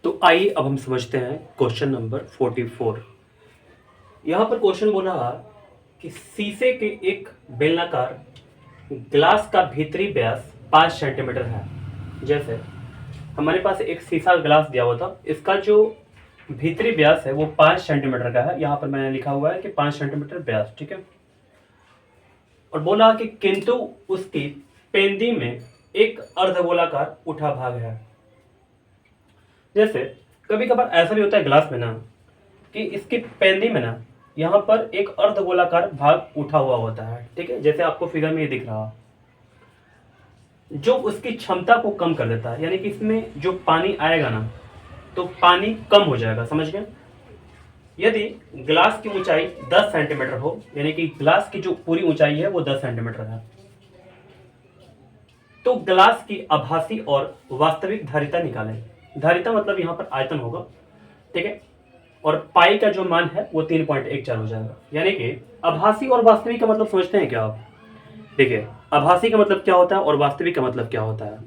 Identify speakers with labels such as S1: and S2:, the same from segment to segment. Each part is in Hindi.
S1: तो आइए अब हम समझते हैं क्वेश्चन नंबर 44। यहाँ पर क्वेश्चन बोला कि शीशे के एक बेलनाकार ग्लास का भीतरी व्यास 5 सेंटीमीटर है। जैसे हमारे पास एक शीशा ग्लास दिया हुआ था, इसका जो भीतरी व्यास है वो 5 सेंटीमीटर का है। यहाँ पर मैंने लिखा हुआ है कि 5 सेंटीमीटर व्यास, ठीक है। और बोला कि किंतु उसकी पेंदी में एक अर्धगोलाकार उठा भाग है। जैसे कभी कभार ऐसा भी होता है ग्लास में ना कि इसकी पेंदी में ना यहाँ पर एक अर्धगोलाकार भाग उठा हुआ होता है, ठीक है। जैसे आपको फिगर में ये दिख रहा, जो उसकी क्षमता को कम कर देता है, यानी कि इसमें जो पानी आएगा ना तो पानी कम हो जाएगा, समझ गए। यदि ग्लास की ऊंचाई 10 सेंटीमीटर हो, यानी कि ग्लास की जो पूरी ऊंचाई है वो 10 सेंटीमीटर है, तो ग्लास की आभासी और वास्तविक धारिता निकालें। धारिता मतलब यहाँ पर आयतन होगा, ठीक है। और पाई का जो मान है वो 3.14 हो जाएगा। यानी कि आभासी और वास्तविक का मतलब समझते हैं क्या आप? देखिए, आभासी का मतलब क्या होता है और वास्तविक का मतलब क्या होता है।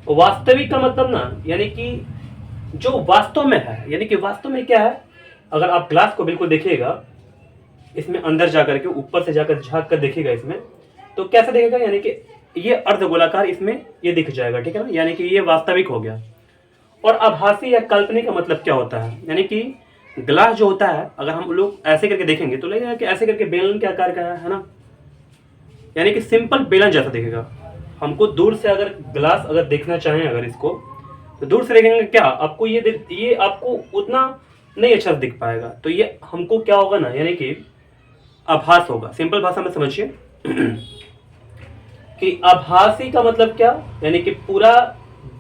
S1: वास्तविक का मतलब ना यानी कि जो वास्तव में है, यानी कि वास्तव में क्या है। अगर आप ग्लास को बिल्कुल देखिएगा, इसमें अंदर जाकर के ऊपर से जाकर झांक कर देखिएगा इसमें, तो कैसा दिखेगा, यानी कि ये अर्धगोलाकार इसमें ये दिख जाएगा, ठीक है ना। यानी कि ये वास्तविक हो गया। और आभासी या काल्पनिक का मतलब क्या होता है, यानी कि ग्लास जो होता है अगर हम लोग ऐसे करके देखेंगे तो लगेगा कि ऐसे करके बेलन के आकार का है ना, यानी कि सिंपल बेलन जैसा दिखेगा। हमको दूर से अगर ग्लास अगर देखना चाहें अगर इसको, तो दूर से देखेंगे क्या आपको ये आपको उतना नहीं अच्छा दिख पाएगा। तो ये हमको क्या होगा ना, यानी कि आभास होगा। सिंपल भाषा में समझिए कि आभासी का मतलब क्या, यानी कि पूरा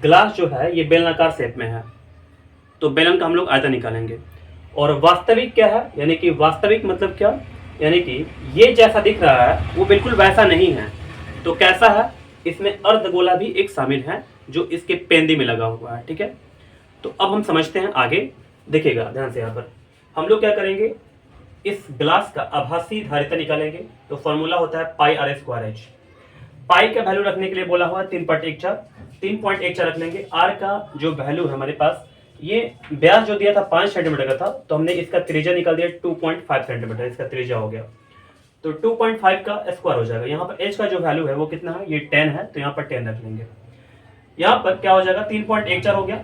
S1: ग्लास जो है ये बेलनाकार शेप में है, तो बेलन का हम लोग आयतन निकालेंगे। और वास्तविक क्या है, यानी कि वास्तविक मतलब क्या, यानी कि ये जैसा दिख रहा है वो बिल्कुल वैसा नहीं है। तो कैसा है, इसमें अर्धगोला भी एक शामिल है जो इसके पेंदी में लगा हुआ है, ठीक है। तो अब हम समझते हैं आगे, देखिएगा ध्यान से। यहाँ पर हम लोग क्या करेंगे, इस ग्लास का आभासी धारिता निकालेंगे। तो फॉर्मूला होता है पाई आर स्क्वायर एच। पाई का वैल्यू रखने के लिए बोला हुआ 3.14, 3.14 रख लेंगे। आर का जो वैल्यू है हमारे पास, ये व्यास जो दिया था 5 सेंटीमीटर का था, तो हमने इसका त्रिज्या निकाल दिया 2.5 सेंटीमीटर, इसका त्रिज्या हो गया। तो 2.5 का स्क्वायर हो जाएगा। यहाँ पर एच का जो वैल्यू है वो कितना है, ये 10 है, तो यहाँ पर 10 रख लेंगे। यहाँ पर क्या हो जाएगा, 3.14 हो गया।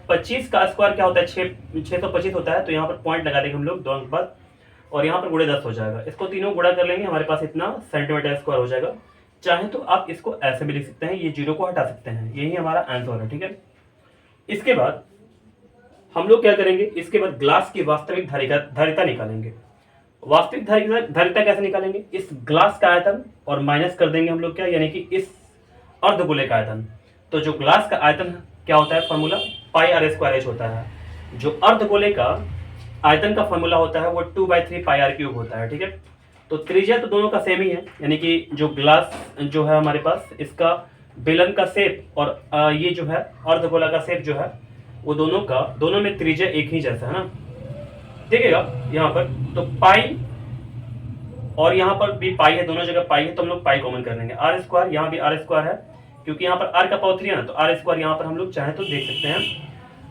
S1: 25 का स्क्वायर क्या होता है, 625 होता है, तो यहाँ पर पॉइंट लगा देंगे हम लोग 2 अंक बाद। और यहाँ पर गुणे 10 हो जाएगा। इसको तीनों गुणा कर लेंगे, हमारे पास इतना सेंटीमीटर स्क्वायर हो जाएगा। चाहे तो आप इसको ऐसे भी लिख सकते हैं, ये जीरो को हटा सकते हैं, यही हमारा आंसर है, ठीक है। इसके बाद हम लोग क्या करेंगे, इसके बाद ग्लास की वास्तविक धारिता निकालेंगे। वास्तविक धारिता कैसे निकालेंगे, इस ग्लास का आयतन और माइनस कर देंगे हम लोग क्या, यानी कि इस अर्धगोले का आयतन। तो जो ग्लास का आयतन क्या होता है, formula pi r square H होता है। जो अर्धगोले का आयतन का फॉर्मूला होता है वो 2/3 पाई आर क्यूब होता है, ठीक है। तो त्रिज्या तो दोनों का सेम ही है, यानी कि जो ग्लास जो है हमारे पास, इसका बेलन का शेप और ये जो है अर्धगोला का शेप जो है, वो दोनों में त्रिज्या एक ही जैसा है ना। देखिएगा यहाँ पर तो पाई और यहाँ पर भी पाई है, दोनों जगह पाई है, तो हम लोग पाई कॉमन कर लेंगे। आर स्क्वायर, यहाँ भी आर स्क्वायर है, क्योंकि यहाँ पर आर का पावर 3 है ना, तो आर स्क्वायर यहाँ पर हम लोग चाहे तो देख सकते हैं।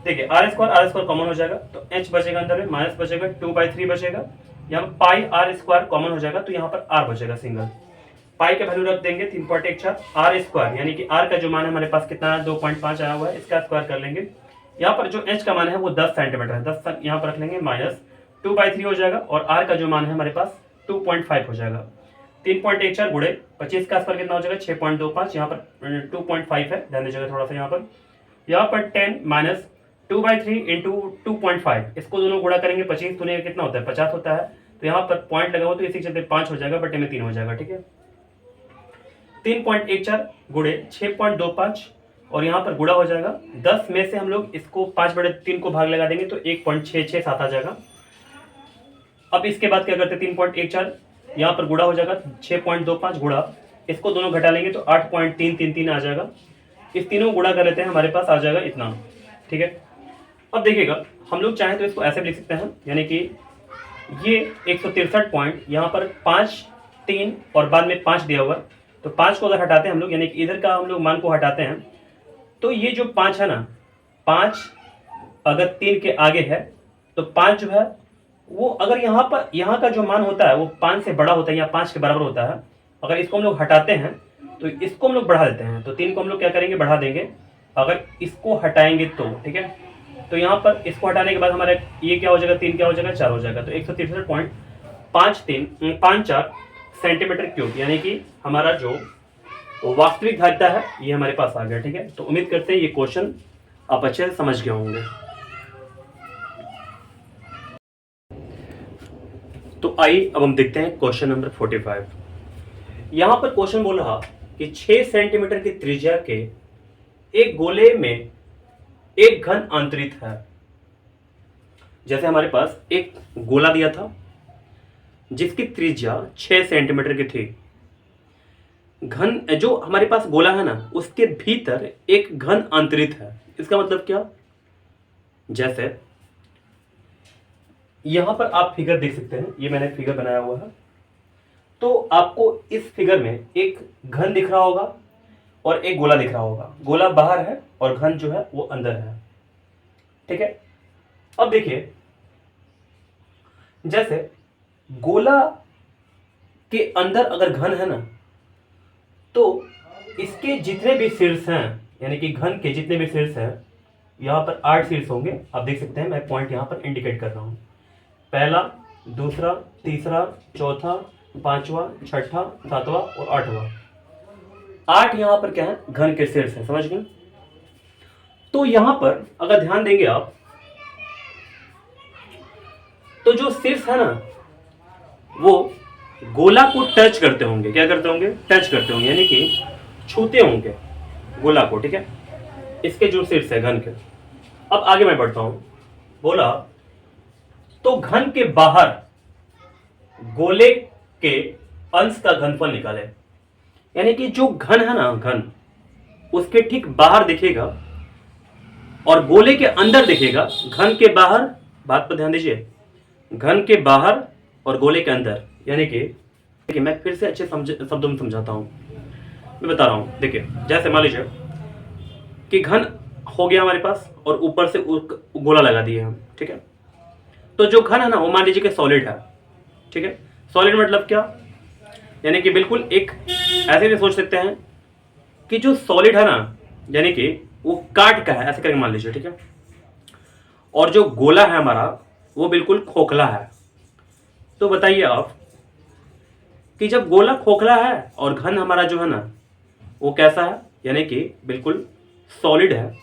S1: देखिए आर स्क्वायर कॉमन हो जाएगा, तो एच बचेगा अंदर में, माइनस बचेगा 2/3 बचेगा। यहाँ पर पाई आर स्क्वायर कॉमन हो जाएगा, तो यहाँ पर आर बचेगा सिंगल। पाई का वैल्यू रख देंगे 3.14 आर स्क्वायर, यानी कि आर का जो मान है हमारे पास कितना है, 2.5 आया हुआ है, इसका स्क्वायर कर लेंगे। यहाँ पर जो एच का मान है वो 10 सेंटीमीटर है, 10 यहाँ पर रख लेंगे, माइनस 2/3 हो जाएगा। और आर का जो मान है हमारे पास 2.5 हो जाएगा। 3.14 गुणे 25 का स्क्वायर कितना हो जाएगा, 6.25। यहाँ पर 2.5 है, ध्यान दीजिएगा थोड़ा सा। यहाँ पर 10 माइनस 2/3 इंटू 2.5, इसको दोनों गुणा करेंगे, 25 दुनिया कितना होता है, 50 होता है। तो यहाँ पर पॉइंट लगा हुआ, तो इसी के चलते 5 हो जाएगा, बटे में 3 हो जाएगा, ठीक है। 3.14 गुणे 6.25 और यहाँ पर गुणा हो जाएगा 10 में से हम लोग इसको 5/3 को भाग लगा देंगे, तो 1.667 आ जाएगा। अब इसके बाद क्या करते हैं, 3.14 यहाँ पर गुणा हो जाएगा, 6.25 गुणा, इसको दोनों घटा लेंगे तो 8.333 आ जाएगा। इस तीनों गुणा कर लेते हैं, हमारे पास आ जाएगा इतना, ठीक है। अब देखिएगा हम लोग चाहें तो इसको ऐसे भी लिख सकते हैं, यानी कि ये 163 पॉइंट, यहाँ पर 5 3 और बाद में 5 दिया हुआ, तो 5 को अगर हटाते हैं हम लोग, यानी कि इधर का हम लोग मान को हटाते हैं, तो ये जो 5 है ना, 5 अगर 3 के आगे है तो 5 जो है वो, अगर यहाँ का जो मान होता है वो 5 से बड़ा होता है या 5 के बराबर होता है, अगर इसको हम लोग हटाते हैं तो इसको हम लोग बढ़ा देते हैं, तो 3 को हम लोग क्या करेंगे, बढ़ा देंगे। अगर इसको हटाएंगे तो ठीक है, तो यहाँ पर इसको हटाने के बाद हमारा ये क्या हो जाएगा, 3 क्या हो जाएगा, 4 हो जाएगा। तो 163.54 सेंटीमीटर क्यूब, यानी कि हमारा जो वास्तविक धारिता है ये हमारे पास आ गया। ठीक है, तो उम्मीद करते हैं ये क्वेश्चन आप अच्छे से समझ गए होंगे। तो आइए अब हम देखते हैं क्वेश्चन नंबर 45। यहां पर क्वेश्चन बोल रहा कि 6 सेंटीमीटर की त्रिज्या के एक गोले में एक घन आंतरित है। जैसे हमारे पास एक गोला दिया था जिसकी त्रिज्या 6 सेंटीमीटर की थी। घन जो हमारे पास गोला है ना, उसके भीतर एक घन आंतरित है। इसका मतलब क्या, जैसे यहां पर आप फिगर देख सकते हैं, ये मैंने फिगर बनाया हुआ है। तो आपको इस फिगर में एक घन दिख रहा होगा और एक गोला दिख रहा होगा। गोला बाहर है और घन जो है वो अंदर है। ठीक है, अब देखिए, जैसे गोला के अंदर अगर घन है ना, तो इसके जितने भी शीर्ष हैं, यानी कि घन के जितने भी शीर्ष हैं, यहां पर 8 शीर्ष होंगे। आप देख सकते हैं, मैं पॉइंट यहां पर इंडिकेट कर रहा हूं। पहला, दूसरा, तीसरा, चौथा, पांचवा, छठा, सातवां और 8वां। 8 यहां पर क्या है, घन के शीर्ष है, समझ गए। तो यहां पर अगर ध्यान देंगे आप, तो जो शीर्ष है ना, वो गोला को टच करते होंगे। क्या करते होंगे, टच करते होंगे, यानी कि छूते होंगे गोला को। ठीक है, इसके जो शीर्ष है घन के। अब आगे मैं बढ़ता हूं, बोला तो घन के बाहर गोले के अंश का घनफल निकाले। यानी कि जो घन है ना, घन उसके ठीक बाहर दिखेगा और गोले के अंदर दिखेगा। घन के बाहर, बात पर ध्यान दीजिए, घन के बाहर और गोले के अंदर, यानी कि देखिए मैं फिर से अच्छे शब्दों में समझाता हूं, मैं बता रहा हूं। देखिए, जैसे मान लीजिए कि घन हो गया हमारे पास और ऊपर से गोला लगा दिए हम। ठीक है, तो जो घन है ना, वो मान लीजिए कि सॉलिड है। ठीक है, सॉलिड मतलब क्या, यानी कि बिल्कुल एक ऐसे भी सोच सकते हैं कि जो सॉलिड है ना, यानी कि वो काट का है, ऐसे करके मान लीजिए। ठीक है, और जो गोला है हमारा वो बिल्कुल खोखला है। तो बताइए आप कि जब गोला खोखला है और घन हमारा जो है ना वो कैसा है, यानी कि बिल्कुल सॉलिड है,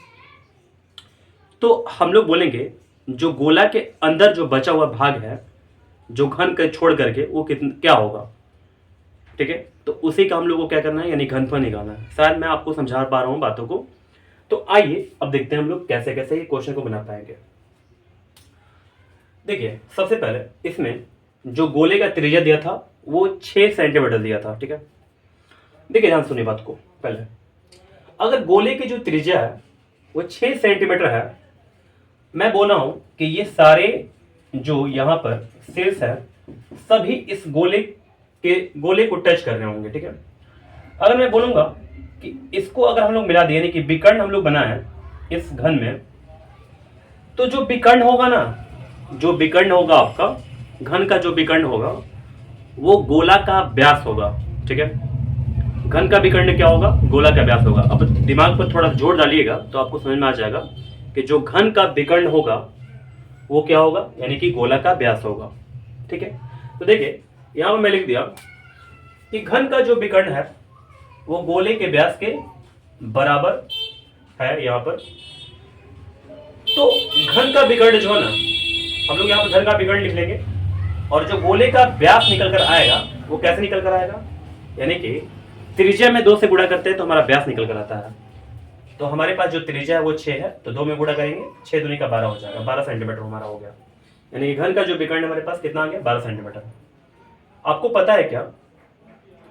S1: तो हम लोग बोलेंगे जो गोला के अंदर जो बचा हुआ भाग है, जो घन के छोड़ करके, वो क्या होगा। ठीक है, तो उसी का हम लोग को क्या करना है, यानी घनफल निकालना है। शायद मैं आपको समझा पा रहा हूं बातों को। तो आइए अब देखते हैं हम लोग कैसे कैसे ये क्वेश्चन को बना पाएंगे। देखिए, सबसे पहले इसमें जो गोले का त्रिज्या दिया था वो 6 सेंटीमीटर दिया था। ठीक है, देखिए ध्यान सुनिए बात को। पहले अगर गोले की जो त्रिज्या है वो 6 सेंटीमीटर है, मैं बोला हूं कि ये सारे जो यहां पर शीर्ष है सभी इस गोले को टच कर रहे होंगे। ठीक है, अगर मैं बोलूंगा कि इसको अगर हम लोग मिला दिए, यानी कि विकर्ण हम लोग बनाए इस घन में, तो जो विकर्ण होगा ना, जो विकर्ण होगा आपका घन का, जो विकर्ण होगा वो गोला का व्यास होगा। ठीक है, घन का विकर्ण क्या होगा, गोला का व्यास होगा। अब दिमाग पर थोड़ा जोर डालिएगा तो आपको समझ में आ जाएगा कि जो घन का विकर्ण होगा वो क्या होगा, यानी कि गोला का व्यास होगा। ठीक है, तो देखिए यहां पर मैं लिख दिया कि घन का जो विकर्ण है वो गोले के व्यास के बराबर है यहां पर। तो घन का विकर्ण जो है ना, हम लोग यहां पर घन का विकर्ण लिख लेंगे, और जो गोले का व्यास निकल कर आएगा वो कैसे निकल कर आएगा, यानी कि त्रिज्या में 2 से गुणा करते हैं तो हमारा व्यास निकल कर आता है। तो हमारे पास जो त्रिज्या है वो 6 है, तो 2 में गुणा करेंगे, 6 दूनी का 12 हो जाएगा, 12 सेंटीमीटर हमारा हो गया। यानी कि घन का जो विकर्ण हमारे पास कितना आ गया, 12 सेंटीमीटर। आपको पता है क्या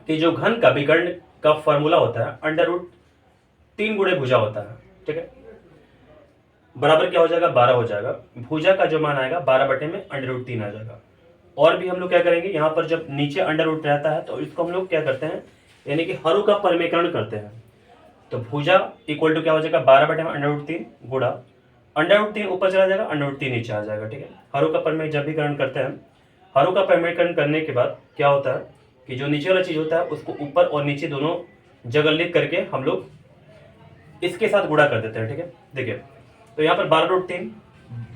S1: कि जो घन का विकर्ण का फॉर्मूला होता है √3 गुणे भुजा होता है। ठीक है, बराबर क्या हो जाएगा, 12 हो जाएगा। भुजा का जो मान आएगा 12/3 आ जाएगा। और भी हम लोग क्या करेंगे, यहाँ पर जब नीचे √ रहता है तो इसको हम लोग क्या करते हैं, यानी कि हरू का परिमेकरण करते हैं। तो भुजा इक्वल टू क्या हो जाएगा, 12/3 गुणा अंडर रूट 3 ऊपर चला जाएगा, अंडर रूट 3 नीचे आ जाएगा। ठीक है, हरों का परिमेय जब भी करण करते हैं, हरों का परिमेयकरण करने के बाद क्या होता है कि जो नीचे वाला चीज होता है उसको ऊपर और नीचे दोनों जगह लिख करके हम लोग इसके साथ गुणा कर देते हैं। ठीक है, देखिए तो यहाँ पर 12√3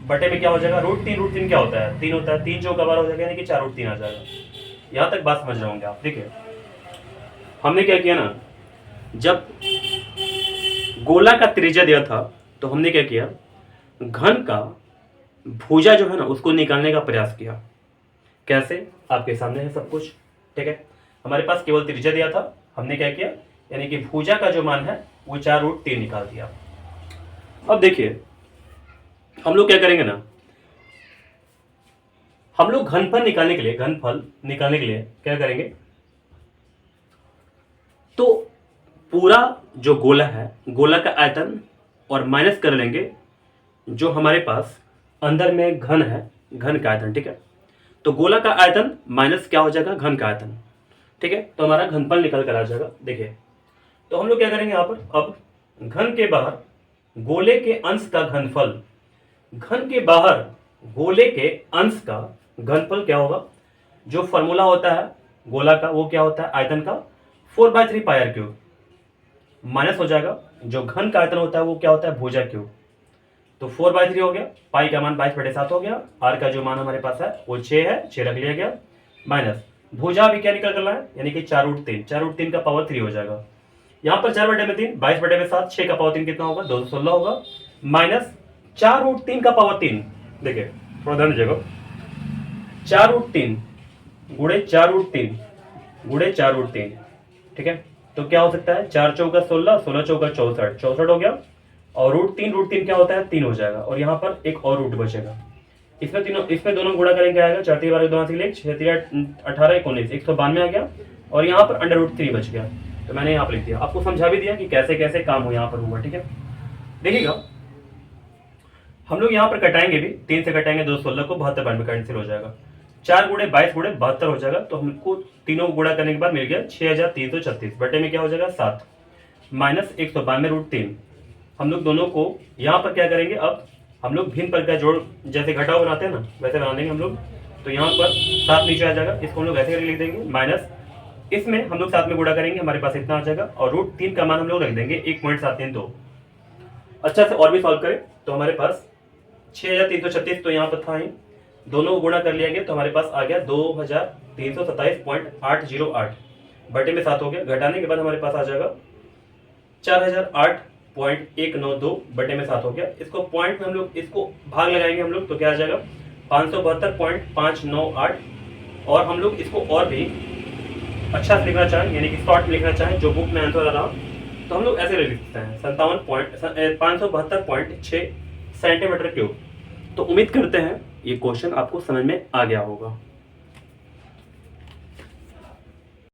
S1: बटे में क्या हो जाएगा, √3 क्या होता है, 3 होता है, 3 चौका 12 हो जाएगा, यानी कि 4√3 आ जाएगा। यहाँ तक बात समझ रहे होंगे आप। देखिए हमने क्या किया ना, जब गोला का त्रिज्या दिया था तो हमने क्या किया, घन का भुजा जो है ना उसको निकालने का प्रयास किया। कैसे, आपके सामने है सब कुछ। ठीक है, हमारे पास केवल त्रिज्या दिया था, हमने क्या किया, यानी कि भुजा का जो मान है वो 4√3 निकाल दिया। अब देखिए हम लोग क्या करेंगे ना, हम लोग घनफल निकालने के लिए क्या करेंगे, तो पूरा जो गोला है, गोला का आयतन और माइनस कर लेंगे जो हमारे पास अंदर में घन है, घन का आयतन। ठीक है, तो गोला का आयतन माइनस क्या हो जाएगा, घन का आयतन। ठीक है, तो हमारा घनफल निकल कर आ जाएगा। देखिए तो हम लोग क्या करेंगे यहाँ पर, अब घन के बाहर गोले के अंश का घनफल, घन के बाहर गोले के अंश का घनफल क्या होगा, जो फॉर्मूला होता है गोला का वो क्या होता है, आयतन का 4/3 पाई आर क्यूब, माइनस हो जाएगा जो घन का आयतन होता है वो क्या होता है, भुजा क्यूब। तो 4/3 हो गया, पाई का मान 22/7 हो गया, आर का जो मान हमारे पास है वो 6 है, 6 रख लिया गया, माइनस भुजा भी क्या निकल कर रहा है, यानी कि 4√3 का पावर 3 हो जाएगा। यहाँ पर 4/3 22/7, 6 का पावर 3 कितना होगा, 216 होगा, माइनस 4√3 का पावर 3। देखिए थोड़ा ध्यान दीजिएगा, 4√3 गुणे 4√3 गुणे 4√3। ठीक है, तो क्या हो सकता है, 4 चौका 16, 16 चौका 64, 64 हो गया, और √3 क्या होता है, 3 हो जाएगा, और यहाँ पर एक और रूट बचेगा। इसमें दोनों गुणा करेंगे क्या आएगा, 4 3 12 2 6 18 19 192 आ गया, और यहाँ पर अंडर√3 बच गया। तो मैंने यहाँ पर लिख दिया, आपको समझा भी दिया कि कैसे कैसे काम हो यहाँ पर हुआ। ठीक है, देखिएगा हम लोग यहाँ पर कटाएंगे भी, 3 से कटाएंगे 216 को, 72 में कैंसिल हो जाएगा, 4 गुणे 22 गुणे 72 हो जाएगा। तो हमको तीनों गुणा करने के बाद मिल गया 6336, बटे में क्या हो जाएगा 7, माइनस 192√3। हम लोग दोनों को यहाँ पर क्या करेंगे, अब हम लोग भिन्न पर का जोड़ जैसे घटाव बनाते हैं ना वैसे बना देंगे हम लोग। तो यहाँ पर 7 नीचे आ जाएगा, इसको हम लोग ऐसे करके लिख देंगे, माइनस इसमें हम लोग 7 में गुणा करेंगे, हमारे पास इतना आ जाएगा, और √3 का मान हम लोग रख देंगे 1.732। अच्छा से और भी सॉल्व करें तो हमारे पास 6336 तो यहाँ पर था ही, दोनों गुणा कर लिया गया तो हमारे पास आ गया 2327.808, बटे में 7 हो गया, घटाने के बाद हमारे पास आ जाएगा 4008.192, बटे में 7 हो गया। इसको पॉइंट में हम लोग इसको भाग लगाएंगे हम लोग तो क्या आ जाएगा 572.598, और हम लोग इसको और भी अच्छा से लिखना चाहें, यानी कि शॉर्ट में लिखना चाहें जो बुक में आंसर आ रहा तो हम लोग ऐसे लिख सकते हैं 572.6 सेंटीमीटर क्यूब। तो उम्मीद करते हैं ये क्वेश्चन आपको समझ में आ गया होगा।